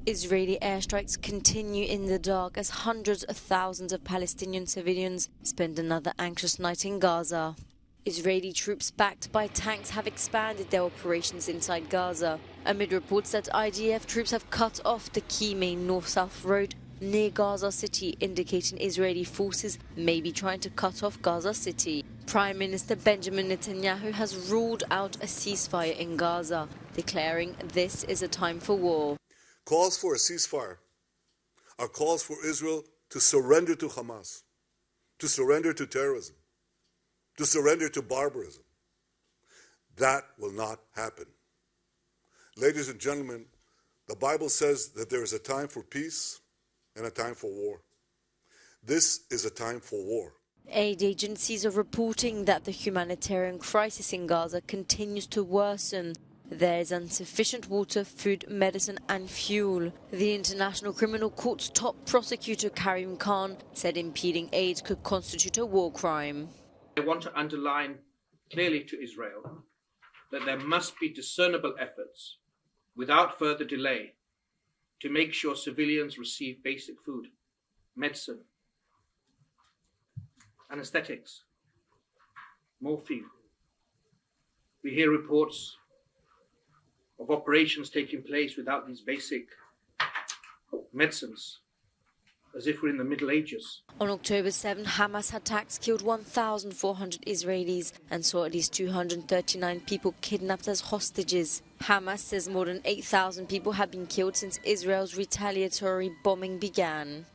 Israeli airstrikes continue in the dark as hundreds of thousands of Palestinian civilians spend another anxious night in Gaza. Israeli troops backed by tanks have expanded their operations inside Gaza, amid reports that IDF troops have cut off the key main north-south road near Gaza City, indicating Israeli forces may be trying to cut off Gaza City. Prime Minister Benjamin Netanyahu has ruled out a ceasefire in Gaza, declaring this is a time for war. Calls for a ceasefire are calls for Israel to surrender to Hamas, to surrender to terrorism, to surrender to barbarism. That will not happen. Ladies and gentlemen, the Bible says that there is a time for peace and a time for war. This is a time for war. Aid agencies are reporting that the humanitarian crisis in Gaza continues to worsen. There is insufficient water, food, medicine and fuel. The International Criminal Court's top prosecutor, Karim Khan, said impeding aid could constitute a war crime. I want to underline clearly to Israel that there must be discernible efforts without further delay to make sure civilians receive basic food, medicine, anesthetics, morphine. We hear reports of operations taking place without these basic medicines, as if we're in the Middle Ages. On October 7, Hamas attacks killed 1,400 Israelis and saw at least 239 people kidnapped as hostages. Hamas says more than 8,000 people have been killed since Israel's retaliatory bombing began.